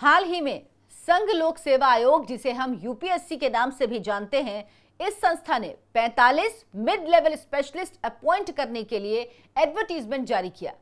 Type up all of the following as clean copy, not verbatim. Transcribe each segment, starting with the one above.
हाल ही में संघ लोक सेवा आयोग, जिसे हम यूपीएससी के नाम से भी जानते हैं, इस संस्था ने 45 मिड लेवल स्पेशलिस्ट अपॉइंट करने के लिए एडवर्टीजमेंट जारी किया।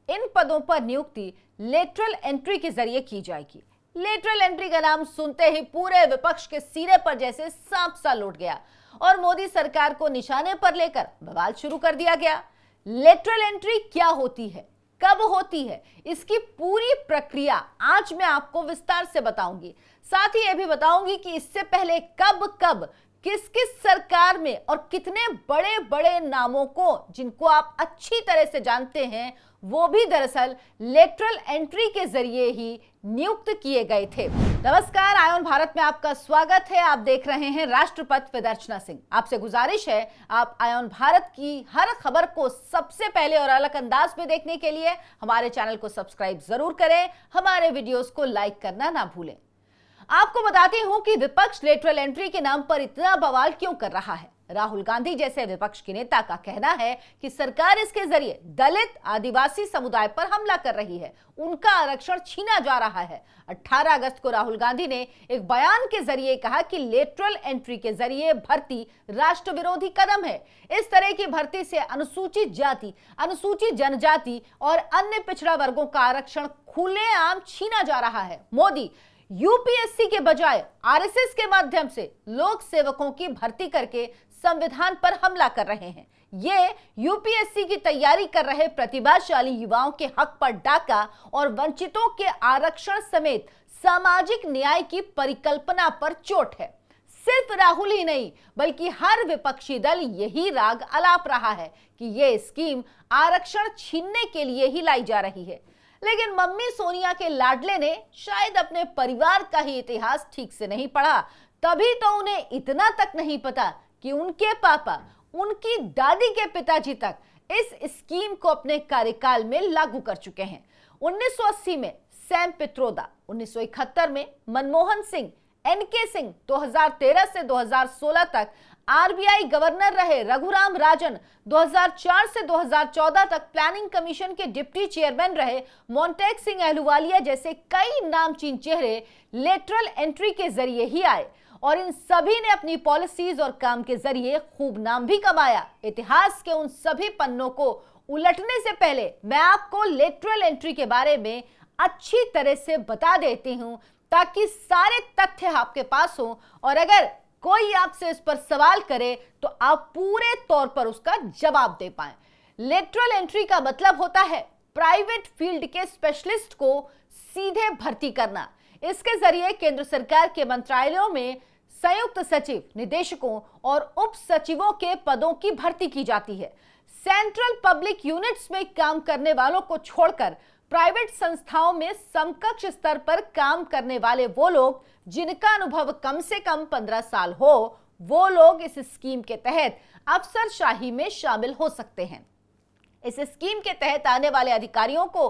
इन पदों पर नियुक्ति लेटरल एंट्री के जरिए की जाएगी। लेटरल एंट्री का नाम सुनते ही पूरे विपक्ष के सीने पर जैसे सांप सा लौट गया और मोदी सरकार को निशाने पर लेकर बवाल शुरू कर दिया गया। लेटरल एंट्री क्या होती है, कब होती है, इसकी पूरी प्रक्रिया आज मैं आपको विस्तार से बताऊंगी। साथ ही यह भी बताऊंगी कि इससे पहले कब कब किस किस सरकार में और कितने बड़े बड़े नामों को, जिनको आप अच्छी तरह से जानते हैं, वो भी दरअसल लेटरल एंट्री के जरिए ही नियुक्त किए गए थे। नमस्कार, आयोन भारत में आपका स्वागत है। आप देख रहे हैं राष्ट्रपति विद अर्चना सिंह। आपसे गुजारिश है, आप आयोन भारत की हर खबर को सबसे पहले और अलग अंदाज में देखने के लिए हमारे चैनल को सब्सक्राइब जरूर करें, हमारे वीडियोस को लाइक करना ना भूलें। आपको बताती हूं कि विपक्ष लेटरल एंट्री के नाम पर इतना बवाल क्यों कर रहा है। राहुल गांधी जैसे विपक्ष के नेता का कहना है कि सरकार इसके जरिए दलित आदिवासी समुदाय पर हमला कर रही है, उनका आरक्षण छीना जा रहा है। 18 अगस्त को राहुल गांधी ने एक बयान के जरिए कहा कि लेटरल एंट्री के जरिए भर्ती राष्ट्र विरोधी कदम है। इस तरह की भर्ती से अनुसूचित जाति, अनुसूचित जनजाति और अन्य पिछड़ा वर्गों का आरक्षण खुलेआम छीना जा रहा है। मोदी यूपीएससी के बजाय आरएसएस के माध्यम से लोक सेवकों की भर्ती करके संविधान पर हमला कर रहे हैं। ये यूपीएससी की तैयारी कर रहे प्रतिभाशाली युवाओं के हक पर डाका और वंचितों के आरक्षण समेत सामाजिक न्याय की परिकल्पना पर चोट है। सिर्फ राहुल ही नहीं, बल्कि हर विपक्षी दल यही राग अलाप रहा है कि ये स्कीम आरक्षण छीनने के लिए ही लाई जा रही है। लेकिन मम्मी सोनिया के लाडले ने शायद अपने परिवार का ही इतिहास ठीक से नहीं पढ़ा, तभी तो उन्हें इतना तक नहीं पता कि उनके पापा, उनकी दादी के पिताजी तक इस स्कीम को अपने कार्यकाल में लागू कर चुके हैं। 1980 में सैम पित्रोदा, 1971 में मनमोहन सिंह, एनके सिंह, 2013 से 2016 तक आरबीआई गवर्नर रहे रघुराम राजन, 2004 से 2014 तक प्लानिंग कमीशन के डिप्टी चेयरमैन रहे मोंटेक सिंह अहलूवालिया जैसे कई नामचीन चेहरे लेटरल एंट्री के जरिए ही आए और इन सभी ने अपनी पॉलिसीज और काम के जरिए खूब नाम भी कमाया। इतिहास के उन सभी पन्नों को उलटने से पहले मैं आपको लेटरल एंट्री के बारे में अच्छी तरह से बता देती हूं, ताकि सारे तथ्य आपके पास हो और अगर कोई आपसे इस पर सवाल करे तो आप पूरे तौर पर उसका जवाब दे पाएं। लेटरल एंट्री का मतलब होता है प्राइवेट फील्ड के स्पेशलिस्ट को सीधे भर्ती करना। इसके जरिए केंद्र सरकार के मंत्रालयों में संयुक्त सचिव, निदेशकों और उप सचिवों के पदों की भर्ती की जाती है। सेंट्रल पब्लिक यूनिट्स में काम करने वालों को छोड़कर प्राइवेट संस्थाओं में समकक्ष स्तर पर काम करने वाले वो लोग जिनका अनुभव कम से कम 15 साल हो, वो लोग इस स्कीम के तहत अफसरशाही में शामिल हो सकते हैं। इस स्कीम के तहत आने वाले अधिकारियों को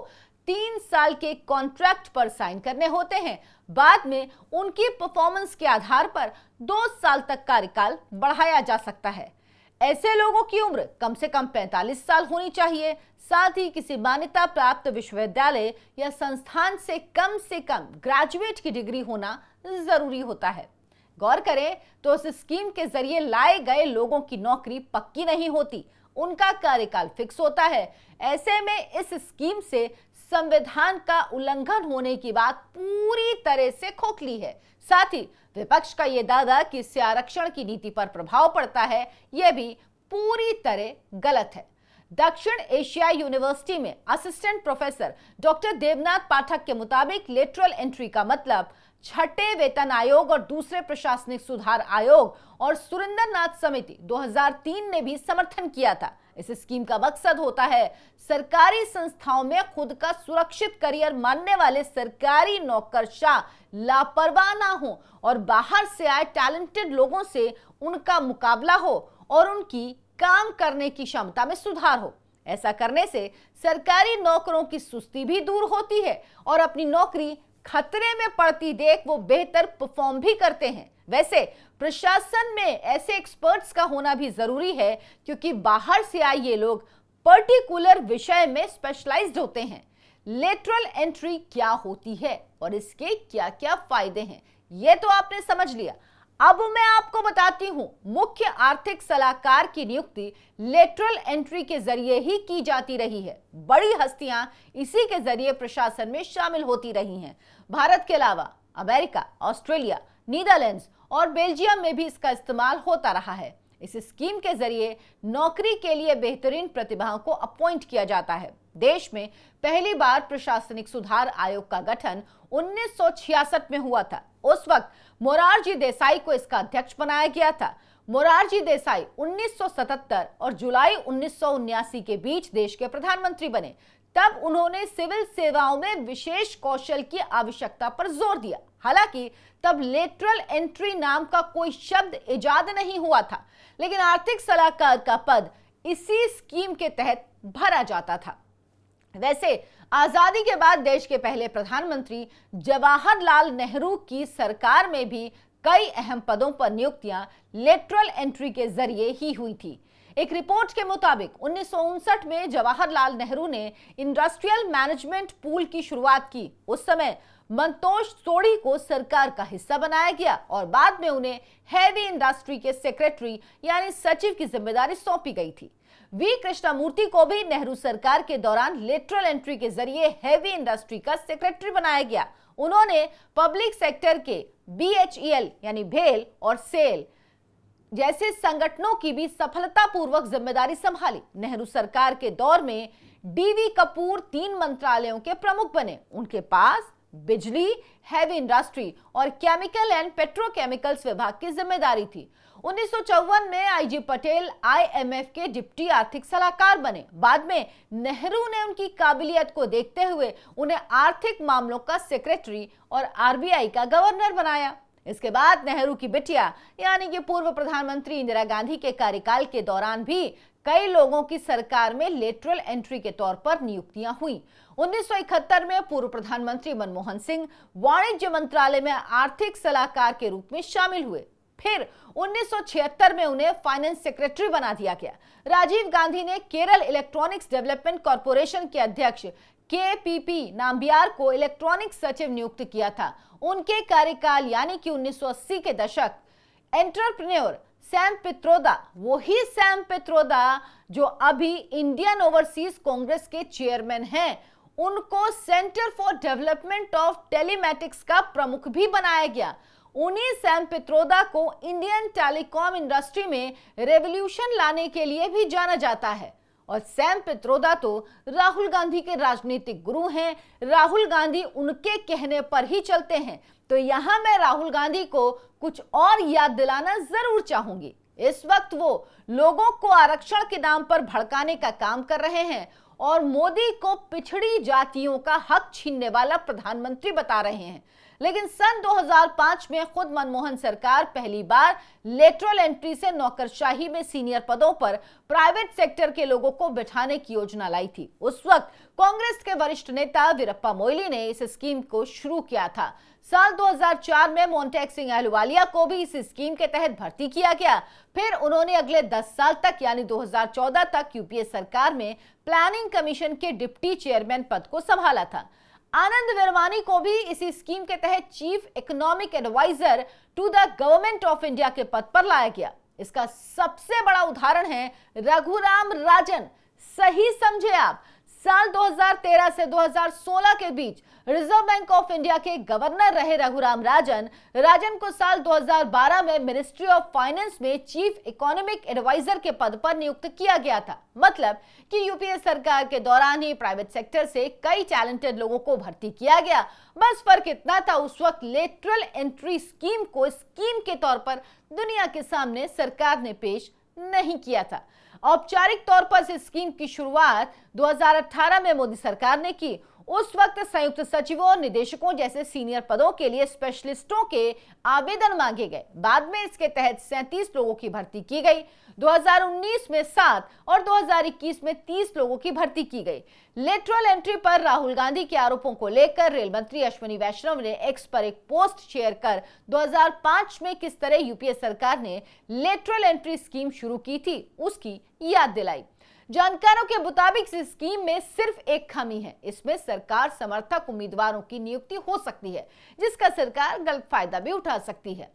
3 साल के कॉन्ट्रैक्ट पर साइन करने होते हैं। बाद में उनकी परफॉर्मेंस के आधार पर 2 साल तक कार्यकाल बढ़ाया जा सकता है। ऐसे लोगों की उम्र कम से कम 45 साल होनी चाहिए। साथ ही किसी मान्यता प्राप्त विश्वविद्यालय या संस्थान से कम ग्रेजुएट की डिग्री होना जरूरी होता है। गौर करें तो इस स्कीम के जरिए लाए गए लोगों की नौकरी पक्की नहीं होती, उनका कार्यकाल फिक्स होता है। ऐसे में इस स्कीम से संविधान का उल्लंघन होने की बात पूरी तरह से खोखली है। साथ ही विपक्ष का यह दावा कि इससे आरक्षण की नीति पर प्रभाव पड़ता है, यह भी पूरी तरह गलत है। दक्षिण एशिया यूनिवर्सिटी में असिस्टेंट प्रोफेसर डॉक्टर देवनाथ पाठक के मुताबिक लेटरल एंट्री का मतलब छठे वेतन आयोग और दूसरे प्रशासनिक सुधार आयोग और सुरेंद्रनाथ समिति 2003 ने भी समर्थन किया था। इस स्कीम का मकसद होता है सरकारी संस्थाओं में खुद का सुरक्षित करियर मानने वाले सरकारी नौकरशाह लापरवाह ना हो और बाहर से आए टैलेंटेड लोगों से उनका मुकाबला हो और उनकी काम करने की क्षमता में सुधार हो। ऐसा करने से सरकारी नौकरों की सुस्ती भी दूर होती है और अपनी नौकरी खतरे में पड़ती देख वो बेहतर परफॉर्म भी करते हैं। वैसे प्रशासन में ऐसे एक्सपर्ट्स का होना भी जरूरी है, क्योंकि बाहर से आए ये लोग पर्टिकुलर विषय में स्पेशलाइज्ड होते हैं। लेटरल एंट्री क्या होती है, और इसके क्या क्या फायदे हैं, ये तो आपने समझ लिया। अब मैं आपको बताती हूं, मुख्य आर्थिक सलाहकार की नियुक्ति लेटरल एंट्री के जरिए ही की जाती रही है। बड़ी हस्तियां इसी के जरिए प्रशासन में शामिल होती रही हैं। भारत के अलावा अमेरिका, ऑस्ट्रेलिया, नीदरलैंड्स और बेल्जियम में भी इसका इस्तेमाल होता रहा है। इस स्कीम के जरिए नौकरी के लिए बेहतरीन प्रतिभाओं को अपॉइंट किया जाता है। देश में पहली बार प्रशासनिक सुधार आयोग का गठन 1966 में हुआ था। उस वक्त मोरारजी देसाई को इसका अध्यक्ष बनाया गया था। मोरारजी देसाई 1977 और जुलाई 1979 के बीच देश के प्रधानमंत्री बने। तब उन्होंने सिविल सेवाओं में विशेष कौशल की आवश्यकता पर जोर दिया। हालांकि तब लेटरल एंट्री नाम का कोई शब्द इजाद नहीं हुआ था, लेकिन आर्थिक सलाहकार का पद इसी स्कीम के तहत भरा जाता था। वैसे आजादी के बाद देश के पहले प्रधानमंत्री जवाहरलाल नेहरू की सरकार में भी कई अहम पदों पर नियुक्तियां लेटरल एंट्री के जरिए ही हुई थी। एक रिपोर्ट के मुताबिक 1959 में जवाहरलाल नेहरू ने इंडस्ट्रियल मैनेजमेंट पूल की शुरुआत की। उस समय मंतोष सोडी को सरकार का हिस्सा बनाया गया और बाद में उन्हें हैवी इंडस्ट्री के सेक्रेटरी यानी सचिव की जिम्मेदारी सौंपी गई थी। वी कृष्णमूर्ति को भी नेहरू सरकार के दौरान लेटरल एंट्री के जरिए हैवी इंडस्ट्री का सेक्रेटरी बनाया गया। उन्होंने पब्लिक सेक्टर के BHEL यानी भेल और सेल जैसे संगठनों की भी सफलतापूर्वक जिम्मेदारी संभाली। नेहरू सरकार के दौर में DV कपूर 3 मंत्रालयों के प्रमुख बने। उनके पास बिजली, हैवी इंडस्ट्री और केमिकल एंड पेट्रोकेमिकल्स विभाग की जिम्मेदारी थी। 1954 में IG पटेल IMF के डिप्टी आर्थिक सलाहकार बने। बाद में नेहरू ने उनकी काबिलियत को देखते हुए उन्हें आर्थिक मामलों का सेक्रेटरी और RBI का गवर्नर बनाया। इसके बाद नेहरू की बिटिया यानी कि पूर्व प्रधानमंत्री इंदिरा गांधी के कार्यकाल के दौरान भी कई लोगों की सरकार में लेटरल एंट्री के तौर पर नियुक्तियां हुई। 1971 में पूर्व प्रधानमंत्री मनमोहन सिंह वाणिज्य मंत्रालय में आर्थिक सलाहकार के रूप में शामिल हुए। फिर 1976 में उन्हें फाइनेंस सेक्रेटरी बना दिया गया। राजीव गांधी ने केरल इलेक्ट्रॉनिक्स डेवलपमेंट कॉरपोरेशन के अध्यक्ष KPP नाम्बियार को इलेक्ट्रॉनिक सचिव नियुक्त किया था। उनके कार्यकाल यानी कि 1980 के दशक एंटरप्रेन्योर सैम पित्रोदा, वही सैम पित्रोदा जो अभी इंडियन ओवरसीज कांग्रेस के चेयरमैन हैं, उनको centre for development of telematics का प्रमुख भी बनाया गया। उन्हीं सैम पित्रोदा को इंडियन टेलीकॉम इंडस्ट्री में रेवोल्यूशन लाने के लिए भी जाना जाता है। और सैम पित्रोदा तो राहुल गांधी के राजनीतिक गुरु हैं। राहुल गांधी उनके कहने पर ही चलते हैं। तो यहां मैं राहुल गांधी को कुछ और याद दिलाना जरूर चाहूंगी। इस वक्त वो लोगों को आरक्षण के नाम पर भड़काने का काम कर रहे हैं और मोदी को पिछड़ी जातियों का हक छीनने वाला प्रधानमंत्री बता रहे हैं। लेकिन सन 2005 में खुद मनमोहन सरकार पहली बार लेटरल एंट्री से नौकरशाही में सीनियर पदों पर प्राइवेट सेक्टर के लोगों को बिठाने की योजना लाई थी। उस वक्त कांग्रेस के वरिष्ठ नेता वीरप्पा मोइली ने इस स्कीम को शुरू किया था। साल 2004 में मोन्टेक सिंह अहलुवालिया को भी इस स्कीम के तहत भर्ती किया गया। फिर उन्होंने अगले 10 साल तक यानी 2014 तक यूपीए सरकार में प्लानिंग कमीशन के डिप्टी चेयरमैन पद को संभाला था। आनंद विरवानी को भी इसी स्कीम के तहत chief economic adviser to the government of India के पद पर लाया गया। इसका सबसे बड़ा उदाहरण है रघुराम राजन। सही समझे आप, साल 2013 से 2016 के बीच रिजर्व बैंक ऑफ इंडिया के गवर्नर रहे रघुराम राजन को साल 2012 में मिनिस्ट्री ऑफ फाइनेंस में चीफ इकोनॉमिक एडवाइजर के पद पर नियुक्त किया गया था। मतलब कि यूपीए सरकार के दौरान ही प्राइवेट सेक्टर से कई टैलेंटेड लोगों को भर्ती किया गया। बस फर्क इतना था, उस वक्त लेटरल एंट्री स्कीम को स्कीम के तौर पर दुनिया के सामने सरकार ने पेश नहीं किया था। औपचारिक तौर पर इस स्कीम की शुरुआत 2018 में मोदी सरकार ने की। उस वक्त संयुक्त सचिवों और निदेशकों जैसे सीनियर पदों के लिए स्पेशलिस्टों के आवेदन मांगे गए। बाद में इसके तहत 37 लोगों की भर्ती की गई। 2019 में 7 और 2021 में 30 लोगों की भर्ती की गई। लेटरल एंट्री पर राहुल गांधी के आरोपों को लेकर रेल मंत्री अश्विनी वैष्णव ने एक्स पर एक पोस्ट शेयर कर 2005 में किस तरह यूपीए सरकार ने लेटरल एंट्री स्कीम शुरू की थी उसकी याद दिलाई। जानकारों के मुताबिक इस स्कीम में सिर्फ एक खामी है, इसमें सरकार समर्थक उम्मीदवारों की नियुक्ति हो सकती है, जिसका सरकार गलत फायदा भी उठा सकती है।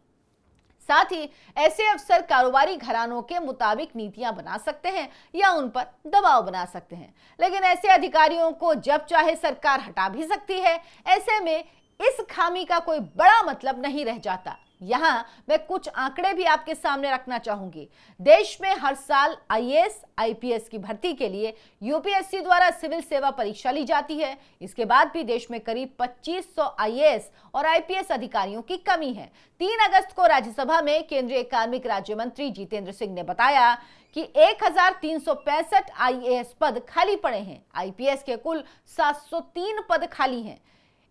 साथ ही ऐसे अफसर कारोबारी घरानों के मुताबिक नीतियां बना सकते हैं या उन पर दबाव बना सकते हैं, लेकिन ऐसे अधिकारियों को जब चाहे सरकार हटा भी सकती है। ऐसे में इस खामी का कोई बड़ा मतलब नहीं रह जाता। यहां मैं कुछ आंकड़े भी आपके सामने रखना चाहूंगी। देश में हर साल आईएएस, आईपीएस की भर्ती के लिए यूपीएससी द्वारा सिविल सेवा परीक्षा ली जाती है। इसके बाद भी देश में करीब 2500 आईएएस और आईपीएस अधिकारियों की कमी है। 3 अगस्त को राज्यसभा में केंद्रीय कार्मिक राज्य मंत्री जितेंद्र सिंह ने बताया कि 1365 आईएएस पद खाली पड़े हैं। आईपीएस के कुल 703 पद खाली हैं।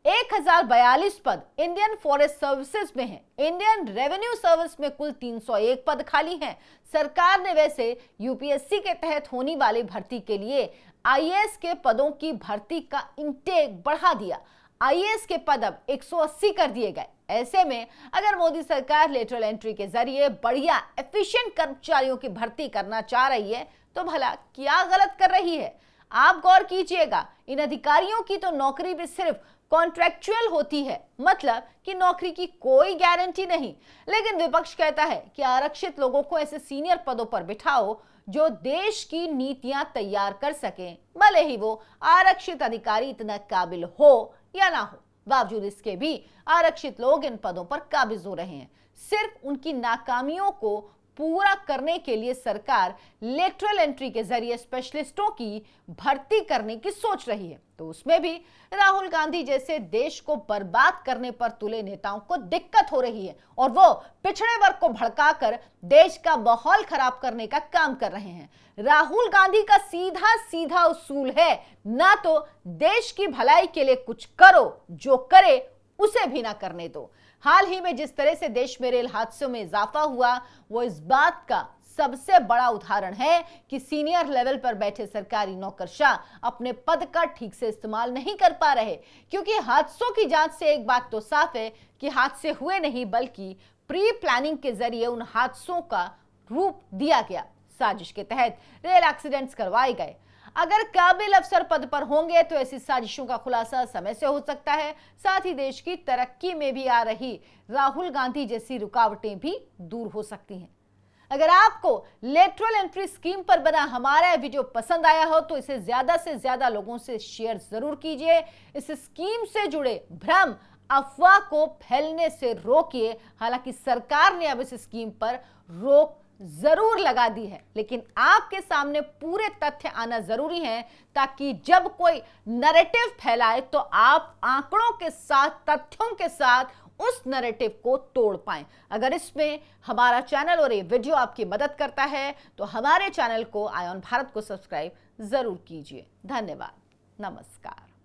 1042 पद इंडियन फॉरेस्ट सर्विसेज में हैं। इंडियन रेवेन्यू सर्विस में कुल 301 पद खाली हैं। सरकार ने वैसे यूपीएससी के तहत होने वाली भर्ती के लिए आईएएस के पदों की भर्ती का इंटेक बढ़ा दिया। आईएएस के पद अब 180 कर दिए गए। ऐसे में अगर मोदी सरकार लेटरल एंट्री के जरिए बढ़िया एफिशिएंट कर्मचारियों की भर्ती करना चाह रही है तो भला क्या गलत कर रही है? आप गौर कीजिएगा, इन अधिकारियों की तो नौकरी भी सिर्फ कॉन्ट्रैक्चुअल होती है, मतलब कि नौकरी की कोई गारंटी नहीं। लेकिन विपक्ष कहता है कि आरक्षित लोगों को ऐसे सीनियर पदों पर बिठाओ जो देश की नीतियां तैयार कर सकें, भले ही वो आरक्षित अधिकारी इतना काबिल हो या ना हो। बावजूद इसके भी आरक्षित लोग इन पदों पर काबिज हो रहे हैं। सिर्फ उनकी नाकामियों को पूरा करने के लिए सरकार लेटरल एंट्री के जरिए स्पेशलिस्टों की भर्ती करने की सोच रही है, तो उसमें भी राहुल गांधी जैसे देश को बर्बाद करने पर तुले नेताओं को दिक्कत हो रही है और वो पिछड़े वर्ग को भड़काकर देश का माहौल खराब करने का काम कर रहे हैं। राहुल गांधी का सीधा सीधा उसूल है, ना तो देश की भलाई के लिए कुछ करो, जो करे उसे भी ना करने दो। हाल ही में जिस तरह से देश में रेल हादसों में इजाफा हुआ, वो इस बात का सबसे बड़ा उदाहरण है कि सीनियर लेवल पर बैठे सरकारी नौकरशाह अपने पद का ठीक से इस्तेमाल नहीं कर पा रहे। क्योंकि हादसों की जांच से एक बात तो साफ है कि हादसे हुए नहीं, बल्कि प्री प्लानिंग के जरिए उन हादसों का रूप दिया गया। साजिश के तहत रेल एक्सीडेंट्स करवाए गए। अगर काबिल अफसर पद पर होंगे तो ऐसी साजिशों का खुलासा समय से हो सकता है। साथ ही देश की तरक्की में भी आ रही राहुल गांधी जैसी रुकावटें भी दूर हो सकती हैं। अगर आपको लेटरल एंट्री स्कीम पर बना हमारा वीडियो पसंद आया हो तो इसे ज्यादा से ज्यादा लोगों से शेयर जरूर कीजिए। इस स्कीम से जुड़े भ्रम, अफवाह को फैलने से रोकिए। हालांकि सरकार ने अब इस स्कीम पर रोक जरूर लगा दी है, लेकिन आपके सामने पूरे तथ्य आना जरूरी है ताकि जब कोई नैरेटिव फैलाए तो आप आंकड़ों के साथ, तथ्यों के साथ उस नैरेटिव को तोड़ पाएं। अगर इसमें हमारा चैनल और ये वीडियो आपकी मदद करता है तो हमारे चैनल को आईऑन भारत को सब्सक्राइब जरूर कीजिए। धन्यवाद। नमस्कार।